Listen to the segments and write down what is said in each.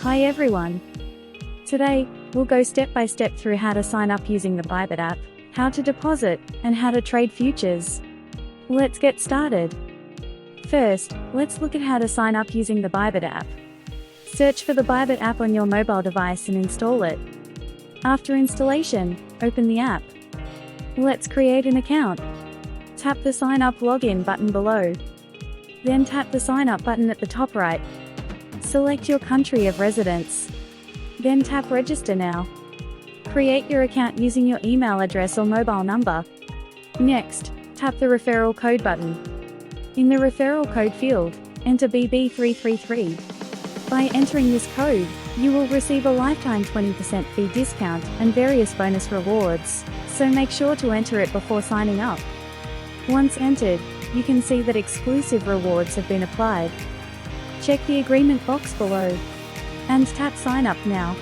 Hi everyone! Today, we'll go step by step through how to sign up using the Bybit app, how to deposit, and how to trade futures. Let's get started. First, let's look at how to sign up using the Bybit app. Search for the Bybit app on your mobile device and install it. After installation, open the app. Let's create an account. Tap the Sign Up Login button below. Then tap the Sign Up button at the top right. Select your country of residence. Then tap Register Now. Create your account using your email address or mobile number. Next, tap the Referral Code button. In the Referral Code field, enter BB333. By entering this code, you will receive a lifetime 20% fee discount and various bonus rewards, so make sure to enter it before signing up. Once entered, you can see that exclusive rewards have been applied. Check the agreement box below and tap Sign Up Now.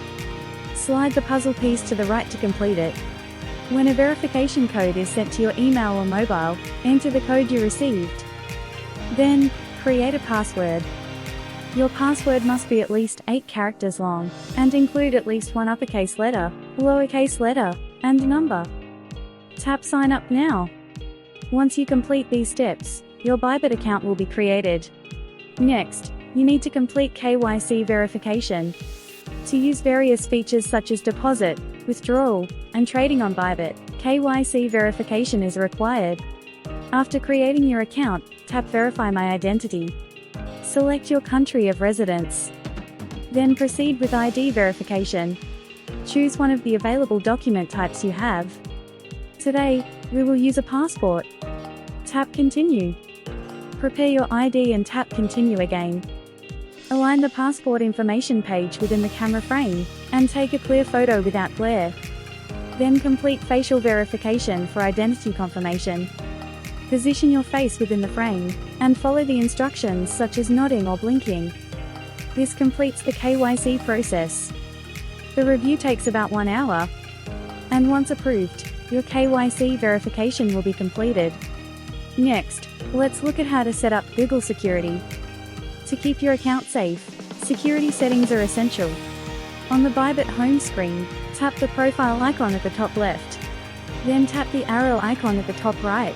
Slide the puzzle piece to the right to complete it. When a verification code is sent to your email or mobile, enter the code you received. Then, create a password. Your password must be at least 8 characters long, and include at least one uppercase letter, lowercase letter, and number. Tap Sign Up Now. Once you complete these steps, your Bybit account will be created. Next, you need to complete KYC verification. To use various features such as deposit, withdrawal, and trading on Bybit, KYC verification is required. After creating your account, tap Verify My Identity. Select your country of residence. Then proceed with ID verification. Choose one of the available document types you have. Today, we will use a passport. Tap Continue. Prepare your ID and tap Continue again. Align the passport information page within the camera frame, and take a clear photo without glare. Then complete facial verification for identity confirmation. Position your face within the frame, and follow the instructions such as nodding or blinking. This completes the KYC process. The review takes about 1 hour. And once approved, your KYC verification will be completed. Next, let's look at how to set up Google security. To keep your account safe, security settings are essential. On the Bybit home screen, tap the profile icon at the top left. Then tap the arrow icon at the top right.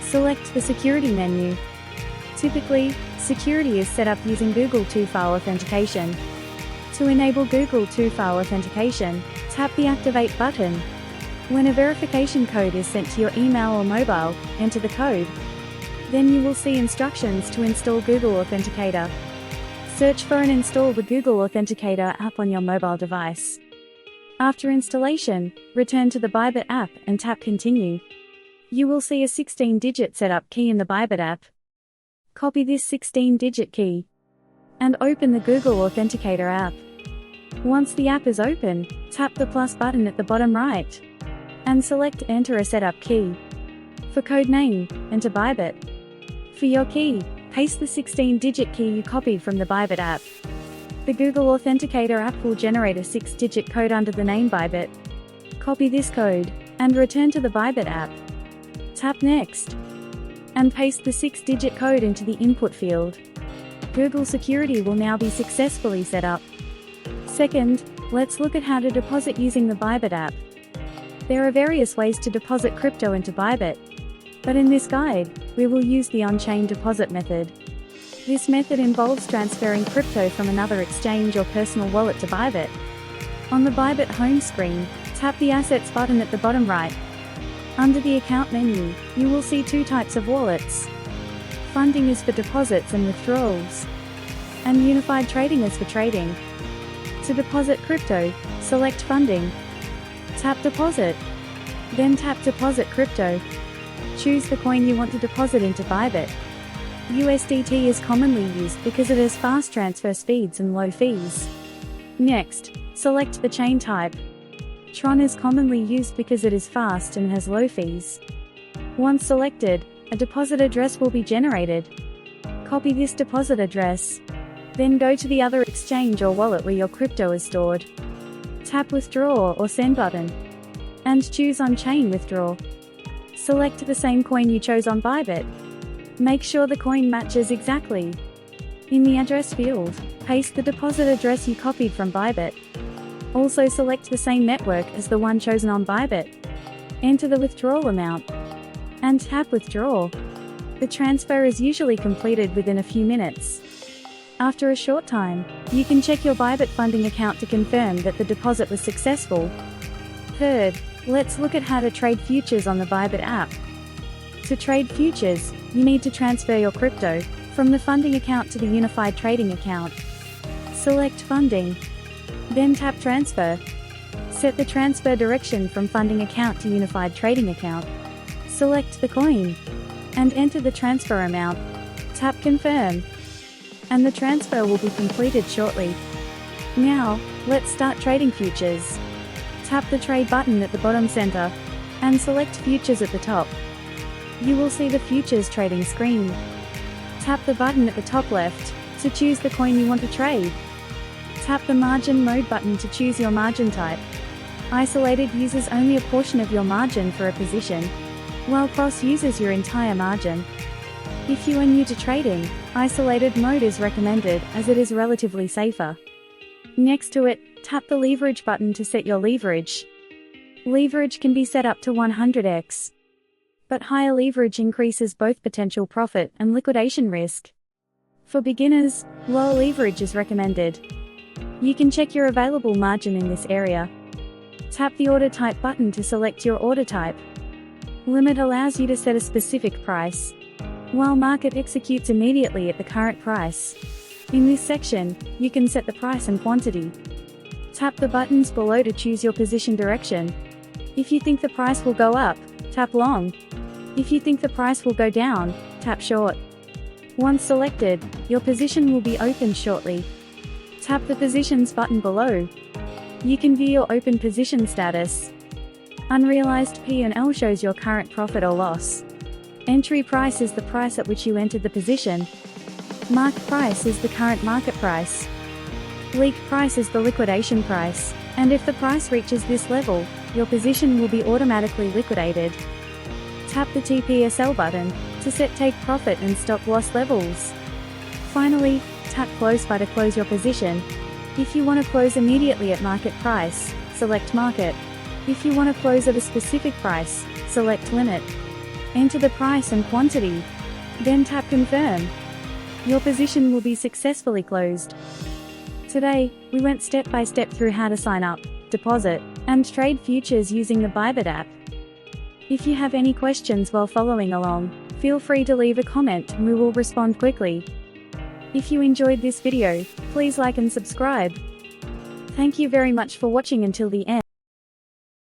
Select the security menu. Typically, security is set up using Google two-factor authentication. To enable Google two-factor authentication, tap the Activate button. When a verification code is sent to your email or mobile, enter the code. Then you will see instructions to install Google Authenticator. Search for and install the Google Authenticator app on your mobile device. After installation, return to the Bybit app and tap Continue. You will see a 16-digit setup key in the Bybit app. Copy this 16-digit key and open the Google Authenticator app. Once the app is open, tap the plus button at the bottom right and select Enter a setup key. For code name, enter Bybit. For your key, paste the 16-digit key you copied from the Bybit app. The Google Authenticator app will generate a 6-digit code under the name Bybit. Copy this code and return to the Bybit app. Tap Next and paste the 6-digit code into the input field. Google Security will now be successfully set up. Second, let's look at how to deposit using the Bybit app. There are various ways to deposit crypto into Bybit, but in this guide, we will use the on-chain deposit method. This method involves transferring crypto from another exchange or personal wallet to Bybit. On the Bybit home screen, tap the Assets button at the bottom right. Under the Account menu, you will see 2 types of wallets. Funding is for deposits and withdrawals, and Unified Trading is for trading. To deposit crypto, select Funding. Tap Deposit. Then tap Deposit Crypto. Choose the coin you want to deposit into Bybit. USDT is commonly used because it has fast transfer speeds and low fees. Next, select the chain type. Tron is commonly used because it is fast and has low fees. Once selected, a deposit address will be generated. Copy this deposit address. Then go to the other exchange or wallet where your crypto is stored. Tap Withdraw or Send button and choose On-Chain Withdraw. Select the same coin you chose on Bybit. Make sure the coin matches exactly. In the address field, paste the deposit address you copied from Bybit. Also select the same network as the one chosen on Bybit. Enter the withdrawal amount and tap Withdraw. The transfer is usually completed within a few minutes. After a short time, you can check your Bybit funding account to confirm that the deposit was successful. Third, let's look at how to trade futures on the Bybit app. To trade futures, you need to transfer your crypto from the funding account to the unified trading account. Select Funding, then tap Transfer. Set the transfer direction from funding account to unified trading account. Select the coin and enter the transfer amount. Tap Confirm, and the transfer will be completed shortly. Now, let's start trading futures. Tap the Trade button at the bottom center and select Futures at the top. You will see the futures trading screen. Tap the button at the top left to choose the coin you want to trade. Tap the Margin Mode button to choose your margin type. Isolated uses only a portion of your margin for a position, while Cross uses your entire margin. If you are new to trading, Isolated Mode is recommended as it is relatively safer. Next to it, tap the Leverage button to set your leverage. Leverage can be set up to 100x. But higher leverage increases both potential profit and liquidation risk. For beginners, lower leverage is recommended. You can check your available margin in this area. Tap the Order Type button to select your order type. Limit allows you to set a specific price, while Market executes immediately at the current price. In this section, you can set the price and quantity. Tap the buttons below to choose your position direction. If you think the price will go up, tap Long. If you think the price will go down, tap Short. Once selected, your position will be opened shortly. Tap the Positions button below. You can view your open position status. Unrealized P&L shows your current profit or loss. Entry price is the price at which you entered the position. Mark price is the current market price. Leak price is the liquidation price, and if the price reaches this level, your position will be automatically liquidated. Tap the TPSL button to set take profit and stop loss levels. Finally, tap Close By to close your position. If you want to close immediately at market price, select Market. If you want to close at a specific price, select Limit. Enter the price and quantity, then tap Confirm. Your position will be successfully closed. Today, we went step by step through how to sign up, deposit, and trade futures using the Bybit app. If you have any questions while following along, feel free to leave a comment and we will respond quickly. If you enjoyed this video, please like and subscribe. Thank you very much for watching until the end.